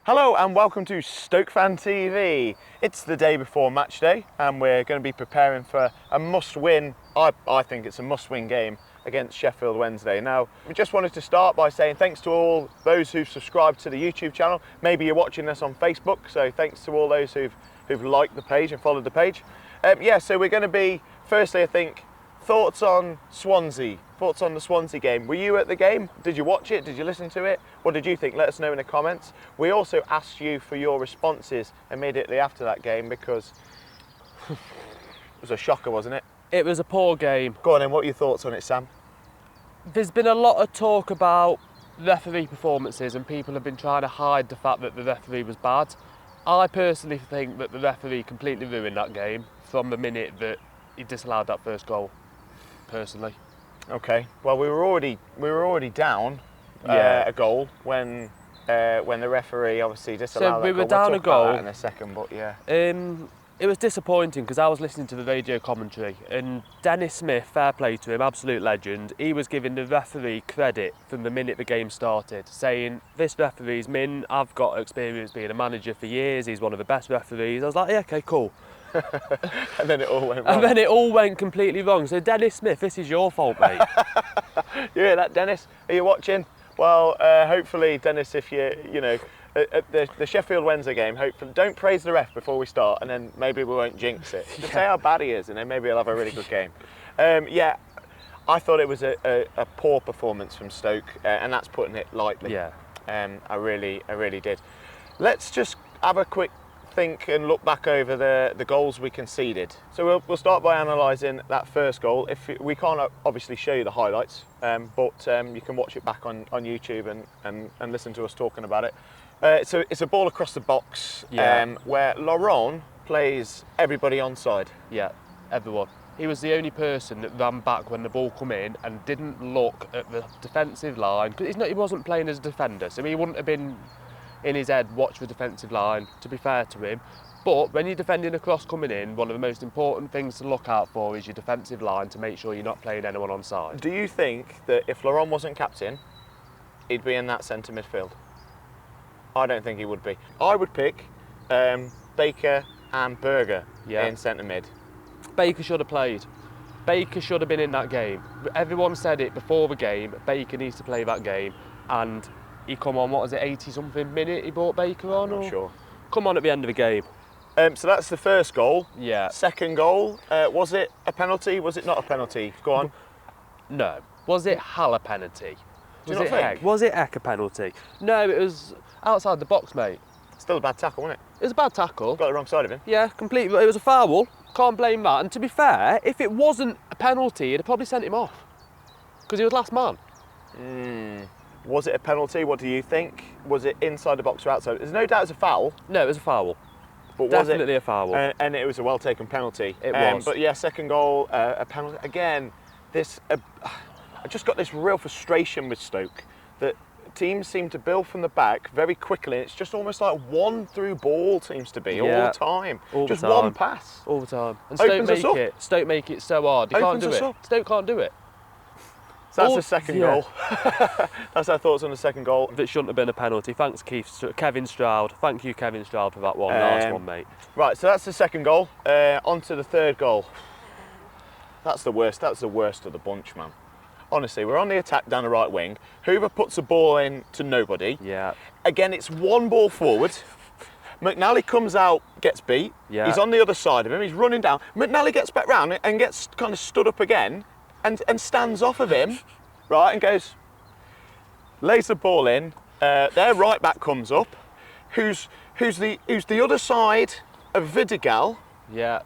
Hello and welcome to Stoke Fan TV. It's the day before match day and we're going to be preparing for a must-win, I think it's a must-win game against Sheffield Wednesday. Now, we just wanted to start by saying thanks to all those who've subscribed to the YouTube channel. Maybe you're watching us on Facebook, so thanks to all those who've liked the page and followed the page. So we're going to be, firstly I think, thoughts on Swansea, thoughts on the Swansea game. Were you at the game? Did you watch it? Did you listen to it? What did you think? Let us know in the comments. We also asked you for your responses immediately after that game because it was a shocker, wasn't it? It was a poor game. Go on then, what are your thoughts on it, Sam? There's been a lot of talk about referee performances and people have been trying to hide the fact that the referee was bad. I personally think that the referee completely ruined that game from the minute that he disallowed that first goal. Personally. Okay. Well, we were already down a goal when the referee obviously disallowed that goal. So we were down a goal in a second, but yeah. It was disappointing because I was listening to the radio commentary and Dennis Smith, fair play to him, absolute legend, he was giving the referee credit from the minute the game started, saying, this referee's Min, I've got experience being a manager for years, he's one of the best referees. I was like, yeah, okay, cool. And then it all went wrong. And then it all went completely wrong. So Dennis Smith, this is your fault, mate. You hear that, Dennis? Are you watching? Well, hopefully, Dennis, if you know, at the Sheffield Wednesday game, hopefully, don't praise the ref before we start, and then maybe we won't jinx it. Just say how bad he is, and then maybe he'll have a really good game. I thought it was a poor performance from Stoke, and that's putting it lightly. Yeah. I really did. Let's just have a quick think and look back over the goals we conceded. So we'll start by analysing that first goal. We can't obviously show you the highlights, but you can watch it back on YouTube and listen to us talking about it. So it's a ball across the box, where Laurent plays everybody onside. Yeah, everyone. He was the only person that ran back when the ball come in and didn't look at the defensive line, because he wasn't playing as a defender, so he wouldn't have been in his head, watch the defensive line, to be fair to him. But when you're defending a cross coming in, one of the most important things to look out for is your defensive line to make sure you're not playing anyone onside. Do you think that if Laurent wasn't captain, he'd be in that centre midfield? I don't think he would be. I would pick Baker and Berger in centre mid. Baker should have played. Baker should have been in that game. Everyone said it before the game, Baker needs to play that game, and he come on, what was it, 80-something minute he brought Baker on? I'm not sure. Come on at the end of the game. So that's the first goal. Yeah. Second goal, was it a penalty? Was it not a penalty? Go on. No. Was it Hall a penalty? Was it Eck a penalty? No, it was outside the box, mate. Still a bad tackle, wasn't it? It was a bad tackle. Got the wrong side of him. Yeah, completely. It was a foul. Can't blame that. And to be fair, if it wasn't a penalty, he'd have probably sent him off. Because he was last man. Was it a penalty? What do you think? Was it inside the box or outside? There's no doubt it's a foul. No, it was a foul. But definitely a foul. And it was a well-taken penalty. It was. But yeah, second goal, a penalty. Again, I just got this real frustration with Stoke that teams seem to build from the back very quickly. It's just almost like one through ball seems to be all the time. Just one pass. All the time. And Stoke make it so hard. You can't do it. Stoke can't do it. So that's the second goal. That's our thoughts on the second goal. That shouldn't have been a penalty. Thanks, Kevin Stroud. Thank you, Kevin Stroud, for that one. Nice one, mate. Right, so that's the second goal. On to the third goal. That's the worst. That's the worst of the bunch, man. Honestly, we're on the attack down the right wing. Hoover puts a ball in to nobody. Yeah. Again, it's one ball forward. McNally comes out, gets beat. Yeah. He's on the other side of him. He's running down. McNally gets back round and gets kind of stood up again. And stands off of him, right, and goes, lays the ball in. Their right back comes up, who's the other side of Vidigal. Yeah.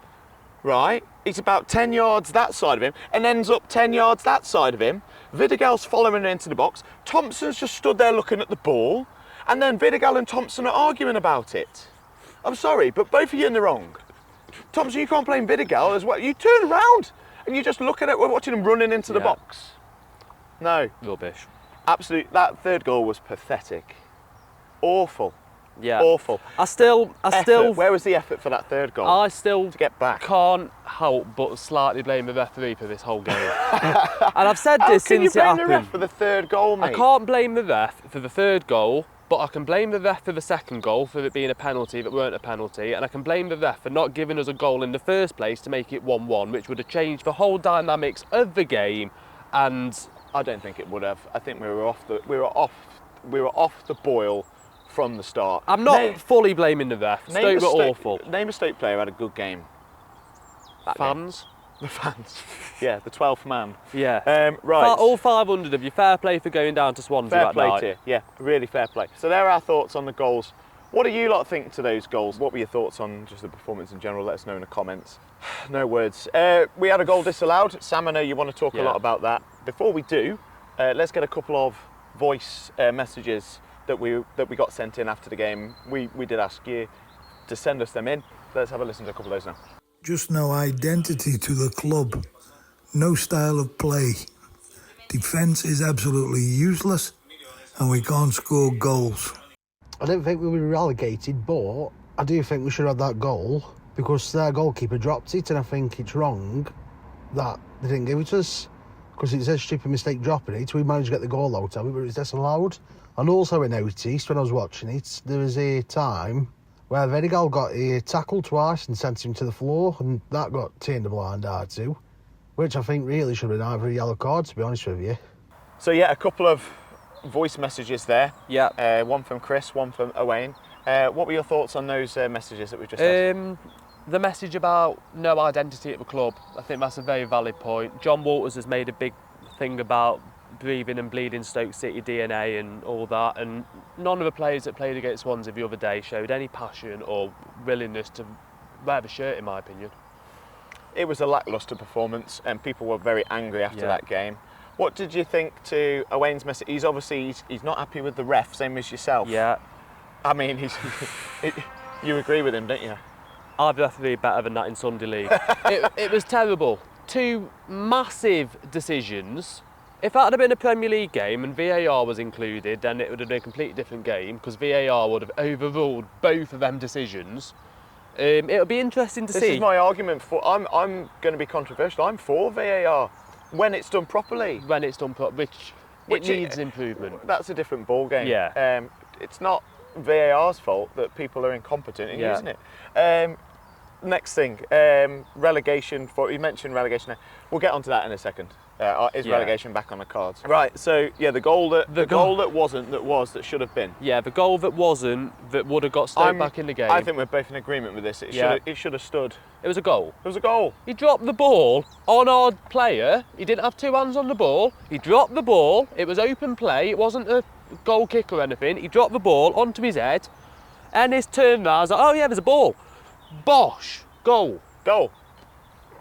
Right, he's about 10 yards that side of him, and ends up 10 yards that side of him. Vidigal's following into the box. Thompson's just stood there looking at the ball, and then Vidigal and Thompson are arguing about it. I'm sorry, but both of you in the wrong. Thompson, you can't blame Vidigal as well. You turn around. And you just look at it, we're watching him running into the box. No. Rubbish. Absolutely, that third goal was pathetic. Awful. Yeah. Awful. I still. Where was the effort for that third goal? I still to get back. Can't help but slightly blame the referee for this whole game. And I've said this since it happened. How can you blame the ref for the third goal, mate? I can't blame the ref for the third goal But I can blame the ref for the second goal for it being a penalty that weren't a penalty, and I can blame the ref for not giving us a goal in the first place to make it 1-1, which would have changed the whole dynamics of the game. And I don't think it would have. I think we were off the boil from the start. I'm not fully blaming the ref. Stoke were awful. Name a Stoke player had a good game. Fans. The fans. Yeah, the 12th man. Yeah. Right. All 500 of you, fair play for going down to Swansea Fair that play night. to you. Yeah, really fair play. So there are our thoughts on the goals. What do you lot think to those goals? What were your thoughts on just the performance in general? Let us know in the comments. No words. We had a goal disallowed. Sam, I know you want to talk a lot about that. Before we do, let's get a couple of voice messages that we got sent in after the game. We did ask you to send us them in. Let's have a listen to a couple of those now. Just no identity to the club, no style of play. Defence is absolutely useless and we can't score goals. I don't think we were relegated, but I do think we should have that goal because their goalkeeper dropped it, and I think it's wrong that they didn't give it to us because it's a stupid mistake dropping it. We managed to get the goal out of it, but it was disallowed. And also I noticed when I was watching it, there was a time where Vidigal got tackled twice and sent him to the floor, and that got turned a blind eye to, which I think really should have been either a yellow card, to be honest with you. So yeah, a couple of voice messages there. Yeah. One from Chris, one from Owain. What were your thoughts on those messages that we just had? The message about no identity at the club, I think that's a very valid point. John Walters has made a big thing about breathing and bleeding Stoke City DNA and all that, and none of the players that played against Swansea the other day showed any passion or willingness to wear the shirt, in my opinion. It was a lacklustre performance and people were very angry after that game. What did you think to Owain's message? He's obviously he's not happy with the ref, same as yourself. Yeah. I mean, you agree with him, don't you? I'd referee better than that in Sunday League. It was terrible. Two massive decisions. If that had been a Premier League game and VAR was included, then it would have been a completely different game because VAR would have overruled both of them decisions. It'll be interesting to see. This is my argument for. I'm going to be controversial. I'm for VAR when it's done properly. When it's done properly, which needs improvement. That's a different ball game. Yeah. It's not VAR's fault that people are incompetent in using it. Next thing, relegation. You mentioned relegation. We'll get onto that in a second. Is relegation back on the cards? Right. So yeah, the goal that that should have been. Yeah, the goal that wasn't, that would have got Stoke back in the game. I think we're both in agreement with this. It should have stood. It was a goal. It was a goal. He dropped the ball on our player. He didn't have two hands on the ball. He dropped the ball. It was open play. It wasn't a goal kick or anything. He dropped the ball onto his head, and his turn around. I was like, oh yeah, there's a ball. Bosh. Goal. Goal.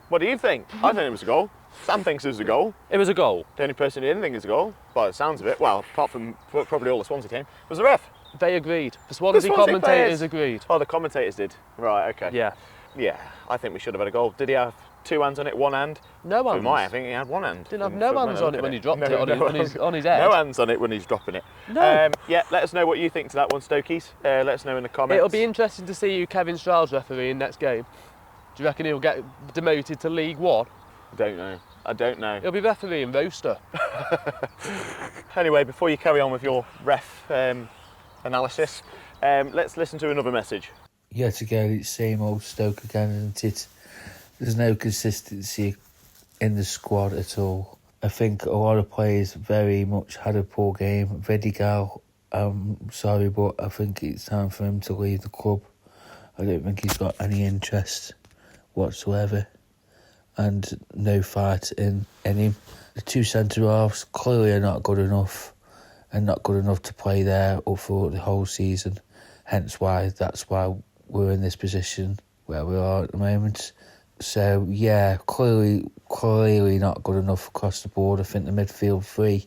What do you think? I think it was a goal. Sam thinks it was a goal. It was a goal. The only person who didn't think it was a goal, by the sounds of it, well, apart from probably all the Swansea team, was the ref. They agreed. The Swansea commentators agreed. Oh, the commentators did. Right, okay. Yeah. Yeah, I think we should have had a goal. Did he have two hands on it, one hand? No hands. I think he had one hand. Didn't have no hands on it when he dropped it on his head. No hands on it when he's dropping it. No. Yeah, let us know what you think to that one, Stokies. Let us know in the comments. It'll be interesting to see who Kevin Stroud's refereeing next game. Do you reckon he'll get demoted to League One? I don't know. He'll be refereeing Roaster. Anyway, before you carry on with your ref analysis, let's listen to another message. Yet again, it's same old Stoke again, isn't it? There's no consistency in the squad at all. I think a lot of players very much had a poor game. Vidigal, I'm sorry, but I think it's time for him to leave the club. I don't think he's got any interest whatsoever, and no fight in him. The two centre-halves clearly are not good enough, and not good enough to play there or for the whole season. That's why we're in this position where we are at the moment. So yeah, clearly not good enough across the board. I think the midfield three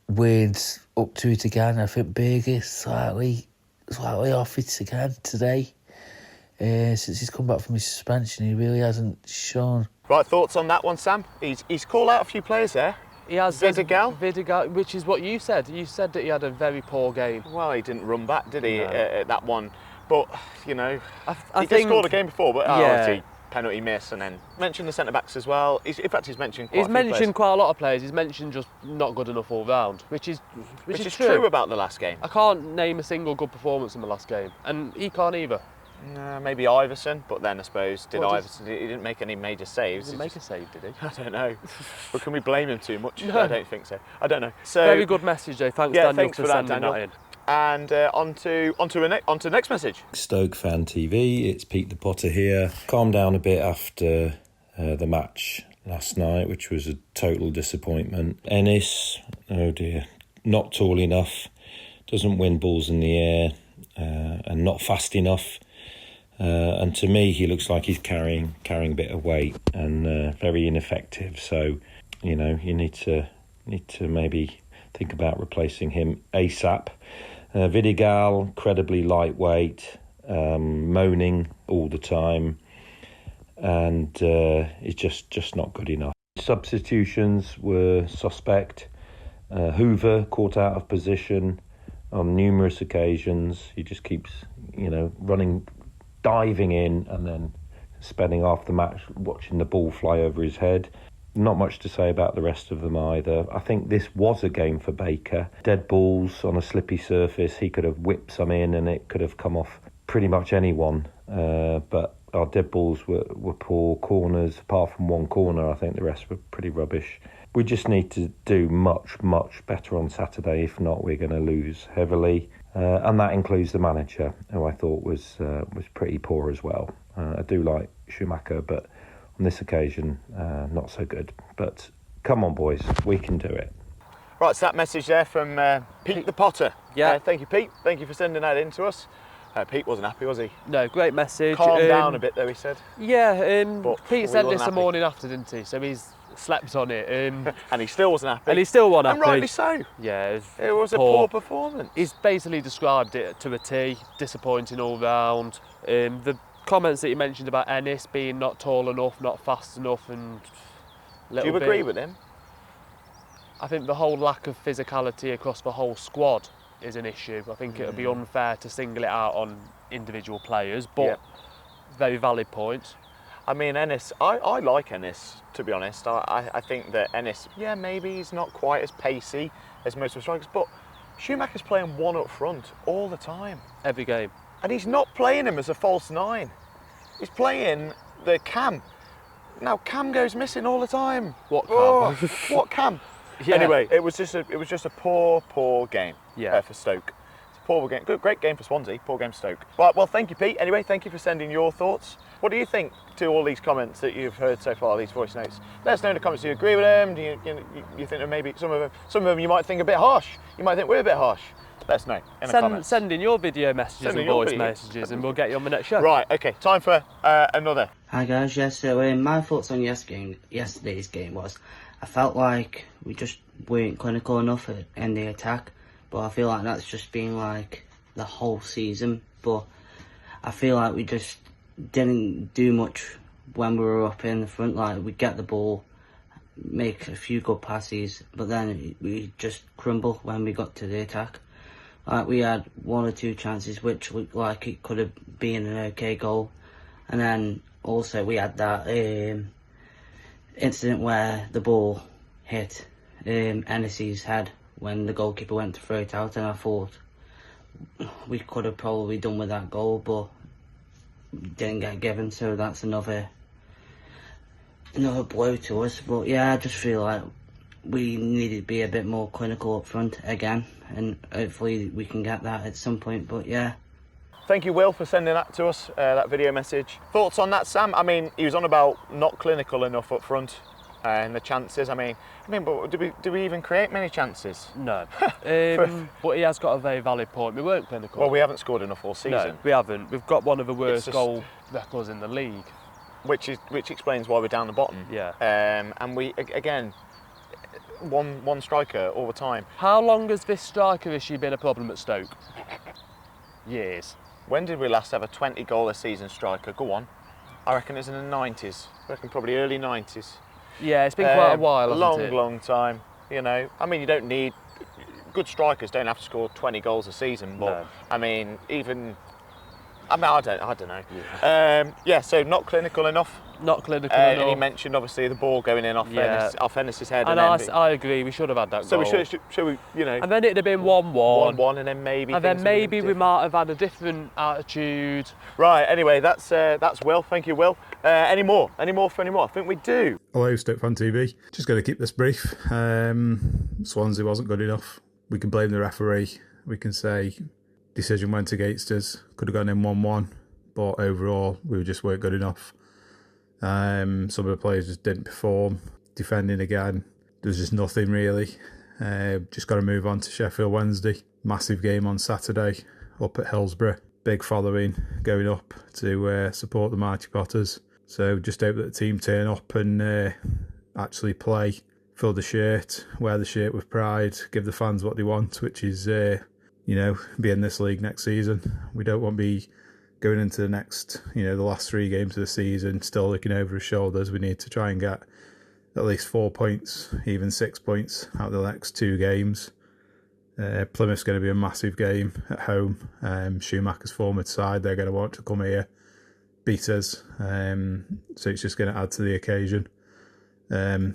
weren't up to it again. I think Berger slightly off it again today. Since he's come back from his suspension, he really hasn't shown. Right, thoughts on that one, Sam? He's called out a few players there. He has Vidigal, which is what you said. You said that he had a very poor game. Well, he didn't run back, did he? No. That one, but you know, I he think scored a game before, but he penalty miss, and then mention the centre backs as well. In fact, he's mentioned quite He's a few mentioned players. quite a lot of players. He's mentioned just not good enough all round, which is true about the last game. I can't name a single good performance in the last game, and he can't either. Maybe Iverson, but then I suppose he didn't make any major saves. He didn't make a save, did he? I don't know. But can we blame him too much? No. I don't think so. I don't know. So Very good message, though. Thanks, yeah, Daniel, thanks for for that, sending Daniel. that in. And on to the next message. Stoke Fan TV, it's Pete the Potter here. Calmed down a bit after the match last night, which was a total disappointment. Ennis, oh dear, not tall enough, doesn't win balls in the air, and not fast enough. And to me, he looks like he's carrying a bit of weight and very ineffective. So, you need to maybe think about replacing him ASAP. Vidigal, incredibly lightweight, moaning all the time, and it's just not good enough. Substitutions were suspect. Hoover caught out of position on numerous occasions. He just keeps, running, diving in, and then spending half the match watching the ball fly over his head. Not much to say about the rest of them either. I think this was a game for Baker. Dead balls on a slippy surface, he could have whipped some in and it could have come off pretty much anyone. But our dead balls were poor. Corners, apart from one corner, I think the rest were pretty rubbish. We just need to do much, much better on Saturday. If not, we're going to lose heavily. And that includes the manager, who I thought was pretty poor as well. I do like Schumacher, but on this occasion, not so good. But come on, boys, we can do it. Right, so that message there from Pete the Potter. Yeah. Thank you, Pete. Thank you for sending that in to us. Pete wasn't happy, was he? No, great message. Calmed down a bit, though, he said. Yeah, But Pete we said wasn't this the happy. morning after, didn't he? So he's slept on it. And he still wasn't happy. And he still wasn't And happy. rightly so. Yeah, It was a poor performance. He's basically described it to a T, disappointing all round. The comments that you mentioned about Ennis being not tall enough, not fast enough, and Do you agree with him? I think the whole lack of physicality across the whole squad is an issue. I think it would be unfair to single it out on individual players, but very valid point. I mean, Ennis, I like Ennis, to be honest. I think that Ennis, maybe he's not quite as pacey as most of the strikers, but Schumacher's playing one up front all the time. Every game. And he's not playing him as a false nine. He's playing the Cam. Now, Cam goes missing all the time. What Cam? Oh, what Cam? Yeah. Anyway, it was just a poor game for Stoke. It's a poor game. Good, great game for Swansea. Poor game for Stoke. Right, well, thank you, Pete. Anyway, thank you for sending your thoughts. What do you think to all these comments that you've heard so far? These voice notes. Let us know in the comments. Do you agree with them? Do you think that maybe some of them you might think a bit harsh? You might think we're a bit harsh. Let us know in the comments. Send in your video messages and voice messages, and we'll get you on the next show. Right. Okay. Time for another. Hi guys, so my thoughts on yesterday's game was, I felt like we just weren't clinical enough in the attack, but I feel like that's just been like the whole season. But I feel like we just didn't do much when we were up in the front. Like, we get the ball, make a few good passes, but then we just crumble when we got to the attack. Like, we had one or two chances which looked like it could have been an okay goal, and then also we had that incident where the ball hit Ennis's head when the goalkeeper went to throw it out, and I thought we could have probably done with that goal, but didn't get given, so that's another blow to us. But yeah, I just feel like we needed to be a bit more clinical up front again, and hopefully we can get that at some point. But yeah. Thank you, Will, for sending that to us, that video message. Thoughts on that, Sam? I mean, he was on about not clinical enough up front and the chances. I mean, but do we even create many chances? No. But he has got a very valid point. We weren't clinical. Well, we haven't scored enough all season. No, we haven't. We've got one of the worst goal records in the league. Which explains why we're down the bottom. Yeah. And we, again, one striker all the time. How long has this striker issue been a problem at Stoke? Years. When did we last have a 20-goal a season striker? Go on. I reckon it's in the 90s. I reckon probably early 90s. Yeah, it's been quite a while, hasn't it? Long time, you know. I mean, you don't need... Good strikers don't have to score 20 goals a season, but, no. I mean, I don't know. Yeah. So not clinical enough. Not clinical And he enough. mentioned obviously the ball going in off Ennis's head. And I agree, we should have had that so goal. should we, you know... And then it'd have been 1-1. 1-1 and then maybe... And then maybe we might have had a different attitude. Right, anyway, that's Will. Thank you, Will. Any more for any more? I think we do. Hello, Stoke Fan TV. Just going to keep this brief. Swansea wasn't good enough. We can blame the referee. We can say decision went against us. Could have gone in 1-1. But overall, we just weren't good enough. Some of the players just didn't perform. Defending again, there's just nothing really. Just got to move on to Sheffield Wednesday. Massive game on Saturday up at Hillsborough. Big following going up to support the Mighty Potters. So just hope that the team turn up and actually play, fill the shirt, wear the shirt with pride, give the fans what they want, which is, be in this league next season. We don't want to be going into the next, the last 3 games of the season, still looking over his shoulders. We need to try and get at least 4 points, even 6 points out of the next 2 games. Plymouth's going to be a massive game at home. Schumacher's forward side, they're going to want to come here, beat us. So it's just going to add to the occasion.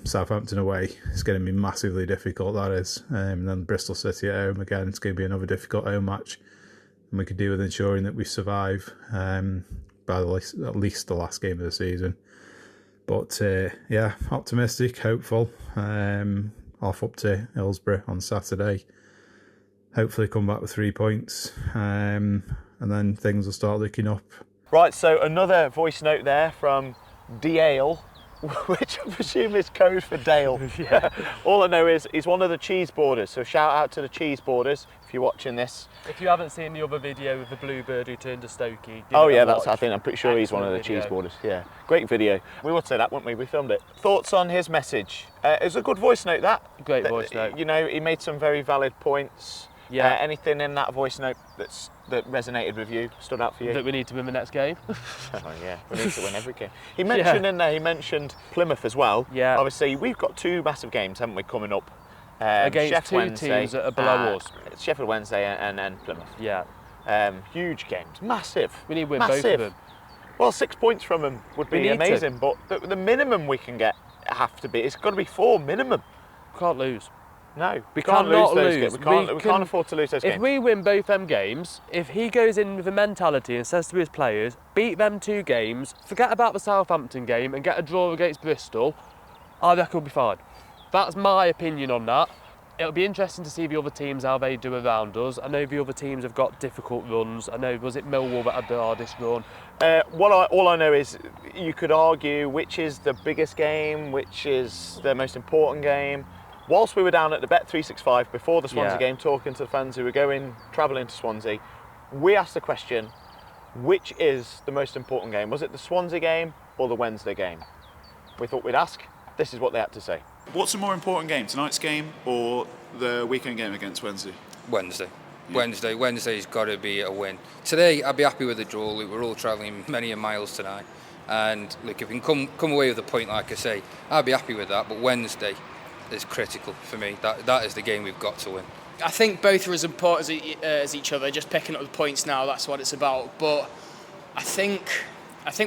Southampton away, it's going to be massively difficult, that is. And then Bristol City at home, again, it's going to be another difficult home match. And we could do with ensuring that we survive by at least the last game of the season. But optimistic, hopeful. Off up to Hillsborough on Saturday. Hopefully come back with 3 points, and then things will start looking up. Right, so another voice note there from Dale, which I presume is code for Dale. Yeah. All I know is he's one of the cheese boarders, so shout out to the cheese boarders if you're watching this. If you haven't seen the other video with the bluebird who turned to Stokey, I'm pretty sure he's one of the cheese boarders. Yeah, great video. We would say that, wouldn't we? We filmed it. Thoughts on his message? It was a good voice note, that. Great voice note. He made some very valid points. Yeah. Anything in that voice note that resonated with you, stood out for you? That we need to win the next game. Oh yeah, we need to win every game. He mentioned in there, he mentioned Plymouth as well. Yeah. Obviously, we've got 2 massive games, haven't we, coming up? Against Sheffield 2 Wednesday, teams that are below us. Sheffield Wednesday and Plymouth. Yeah. Huge games, massive. We need to win both of them. Well, 6 points from them would be amazing, but the minimum we can get it's got to be 4 minimum. Can't lose. No, we can't lose those games. We can't afford to lose those games. If we win both them games, if he goes in with a mentality and says to his players, beat them 2 games, forget about the Southampton game and get a draw against Bristol, I reckon we'll be fine. That's my opinion on that. It'll be interesting to see the other teams, how they do around us. I know the other teams have got difficult runs. I know, was it Millwall that had the hardest run? All I know is you could argue which is the biggest game, which is the most important game. Whilst we were down at the Bet365 before the Swansea game, talking to the fans who were travelling to Swansea, we asked the question, which is the most important game? Was it the Swansea game or the Wednesday game? We thought we'd ask. This is what they had to say. What's the more important game, tonight's game or the weekend game against Wednesday? Wednesday. Yeah. Wednesday's got to be a win. Today, I'd be happy with a draw. Look, we're all travelling many miles tonight. And look, if we can come away with a point, like I say, I'd be happy with that. But Wednesday is critical for me. That is the game we've got to win. I think both are as important as each other. Just picking up the points now, that's what it's about. But I think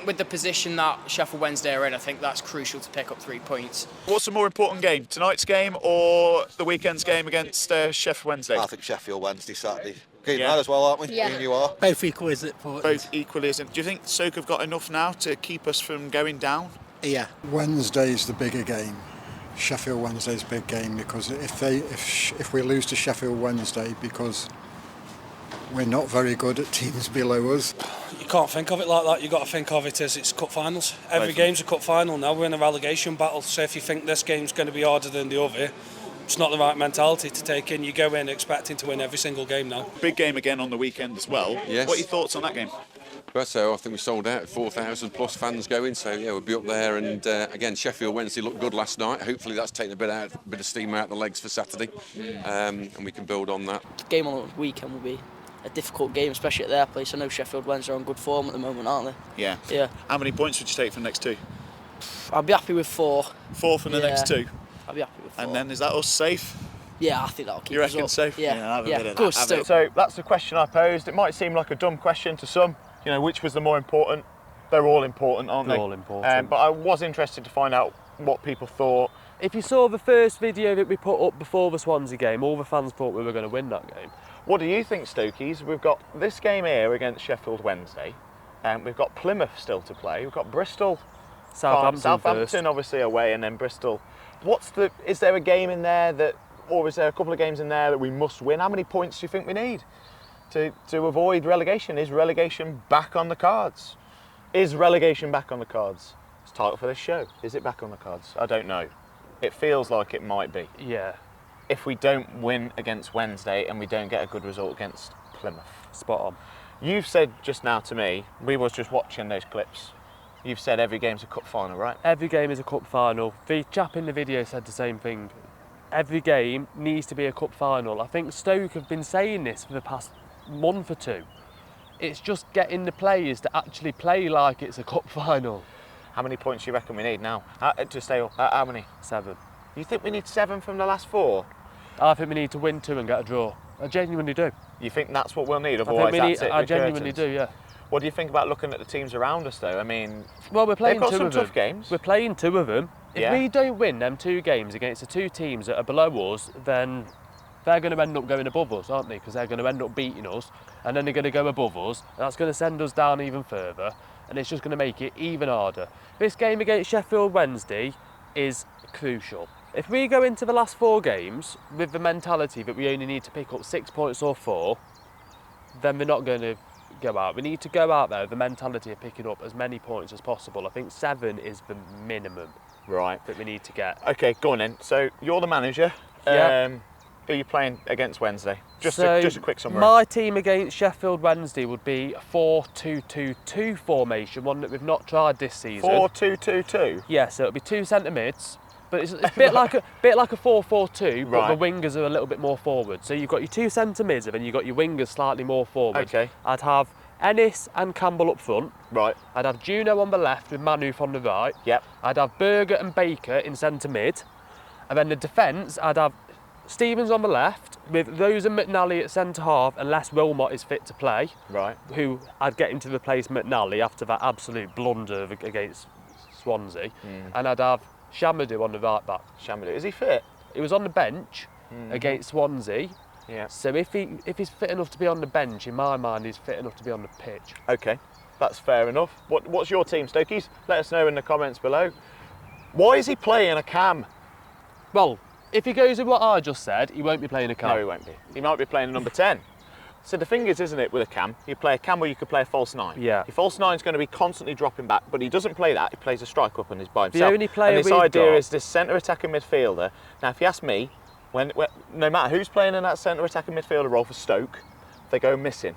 with the position that Sheffield Wednesday are in, I think that's crucial to pick up 3 points. What's the more important game, tonight's game or the weekend's game against Sheffield Wednesday? I think Sheffield Wednesday Saturday. Keen that as well, aren't we? Yeah. Me and you are. Both equally as important. Both equally as important. Do you think Stoke have got enough now to keep us from going down? Yeah. Wednesday's the bigger game. Sheffield Wednesday's big game because if we lose to Sheffield Wednesday because we're not very good at teams below us. You can't think of it like that. You've got to think of it as it's cup finals. Every game's a cup final now. We're in a relegation battle. So if you think this game's going to be harder than the other, it's not the right mentality to take in. You go in expecting to win every single game now. Big game again on the weekend as well. Yes. What are your thoughts on that game? Well, so I think we sold out, 4,000 plus fans going, so yeah, we'll be up there. And again, Sheffield Wednesday looked good last night. Hopefully that's taken a bit of steam out of the legs for Saturday, and we can build on that. The game on the weekend will be a difficult game, especially at their place. I know Sheffield Wednesday are on good form at the moment, aren't they? Yeah. Yeah. How many points would you take from the next 2? I'll be happy with 4. 4 from the next 2? I'll be happy with 4. And then is that us safe? Yeah, I think that'll keep you us reckon up. safe? Yeah, have a bit of good that. So that's the question I posed. It might seem like a dumb question to some, which was the more important They're all important, aren't they? They're all important. But I was interested to find out what people thought. If you saw the first video that we put up before the Swansea game, all the fans thought we were going to win that game. What do you think, Stokies? We've got this game here against Sheffield Wednesday. We've got Plymouth still to play. We've got Bristol, Southampton obviously away, and then Bristol. Is there a game in there or is there a couple of games in there that we must win? How many points do you think we need to avoid relegation? Is relegation back on the cards? Is relegation back on the cards? It's the title for this show. Is it back on the cards? I don't know. It feels like it might be. Yeah. If we don't win against Wednesday and we don't get a good result against Plymouth. Spot on. You've said just now to me, we was just watching those clips, you've said every game's a cup final, right? Every game is a cup final. The chap in the video said the same thing. Every game needs to be a cup final. I think Stoke have been saying this for the past month or two. It's just getting the players to actually play like it's a cup final. How many points do you reckon we need now to stay up? How many? 7. You think we need 7 from the last 4? I think we need to win 2 and get a draw. I genuinely do. You think that's what we'll need? Otherwise, I genuinely do, yeah. What do you think about looking at the teams around us, though? I mean, well, we're playing they've got 2 some of them. tough games. We're playing 2 of them. If we don't win them 2 games against the 2 teams that are below us, then they're going to end up going above us, aren't they? Because they're going to end up beating us, and then they're going to go above us, and that's going to send us down even further, and it's just going to make it even harder. This game against Sheffield Wednesday is crucial. If we go into the last 4 games with the mentality that we only need to pick up 6 points or 4, then we're not going to go out. We need to go out there with the mentality of picking up as many points as possible. I think 7 is the minimum that we need to get. Okay, go on then. So you're the manager. Yeah. Who are you playing against Wednesday? Just So a quick summary. My team against Sheffield Wednesday would be a 4-2-2-2 formation, one that we've not tried this season. 4-2-2-2? Yeah, so it'll be 2 centre mids. But it's a bit like a 4-4-2, but Right. the wingers are a little bit more forward. So you've got your 2 centre mids, and then you've got your wingers slightly more forward. Okay. I'd have Ennis and Campbell up front. Right. I'd have Juno on the left with Manuf on the right. Yep. I'd have Berger and Baker in centre mid. And then the defence, I'd have Stevens on the left with Rose and McNally at centre half, unless Wilmot is fit to play. Right. Who I'd get him to replace McNally after that absolute blunder against Swansea. And I'd have Shamadou on the right back. Shamadou, is he fit? He was on the bench against Swansea. Yeah. So if he's fit enough to be on the bench, in my mind, he's fit enough to be on the pitch. Okay, that's fair enough. What's your team, Stokies? Let us know in the comments below. Why is he playing a cam? Well, if he goes with what I just said, he won't be playing a cam. No, he won't be. He might be playing a number 10. So the thing is, isn't it, with a cam, you play a cam or you could play a false 9. Yeah. Your false 9's going to be constantly dropping back, but he doesn't play that. He plays a strike up and he's by himself. The only player and this we've idea got is this centre attacking midfielder. Now, if you ask me, when no matter who's playing in that centre attacking midfielder role for Stoke, they go missing.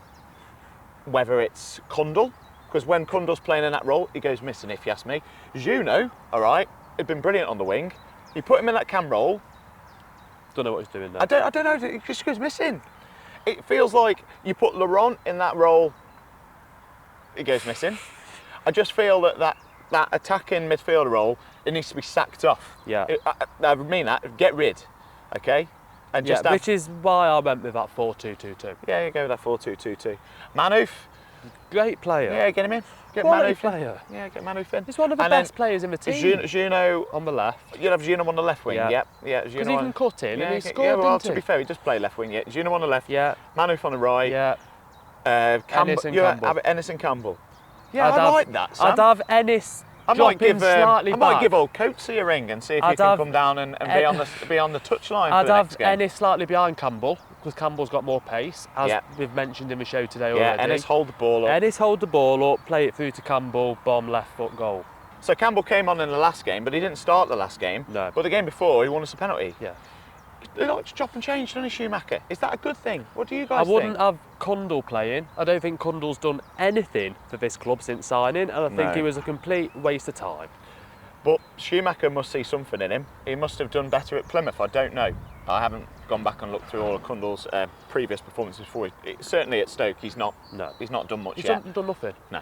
Whether it's Kundal, because when Kundal's playing in that role, he goes missing, if you ask me. Juno, all right, he'd been brilliant on the wing. You put him in that cam role. Don't know what he's doing there. I don't know, it just goes missing. It feels like you put Laurent in that role, he goes missing. I just feel that attacking midfielder role, it needs to be sacked off. Yeah. I mean that, get rid, okay? And just which is why I went with that 4-2-2-2. Yeah, you go with that 4-2-2-2. Manuf. Great player. Yeah, get him in. Get Quality Manuf player. in. Yeah, get Manuf in. He's one of the best players in the team. Juno on the left. You'll have Juno on the left wing, yeah. Because he can cut in and he scored, yeah, well, didn't to be he? fair, he does play left wing, yeah. Juno on the left. Yeah. Manuf on the right. Yeah. Ennis and Campbell. Ennis and Campbell. Yeah, I'd I have, like that, Sam. I'd have Ennis dropping slightly back. I might give old Coatsy a ring and see if he can come down and be on the touchline for the next game. I'd have Ennis slightly behind Campbell, because Campbell's got more pace, as we've mentioned in the show today already. Yeah, Ennis hold the ball up. Ennis hold the ball up, play it through to Campbell, bomb left foot goal. So Campbell came on in the last game, but he didn't start the last game. No. But the game before, he won us a penalty. Yeah. They like to chop and change, don't they, Schumacher? Is that a good thing? What do you guys think? I wouldn't have Kundal playing. I don't think Kundal's done anything for this club since signing, and I think he was a complete waste of time. But Schumacher must see something in him. He must have done better at Plymouth. I don't know. I haven't gone back and looked through all of Kundal's previous performances before. Certainly at Stoke, he's not done much yet. He's done nothing. No.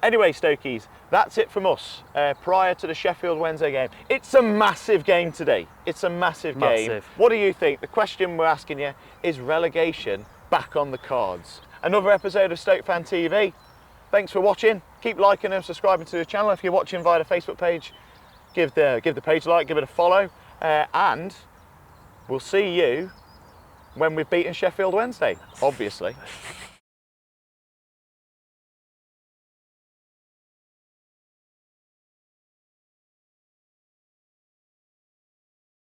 Anyway, Stokies, that's it from us prior to the Sheffield Wednesday game. It's a massive game today. It's a massive game. What do you think? The question we're asking you is relegation back on the cards? Another episode of Stoke Fan TV. thanks for watching. Keep liking and subscribing to the channel. If you're watching via the Facebook page, give the page a like, give it a follow, and we'll see you when we've beaten Sheffield Wednesday, obviously.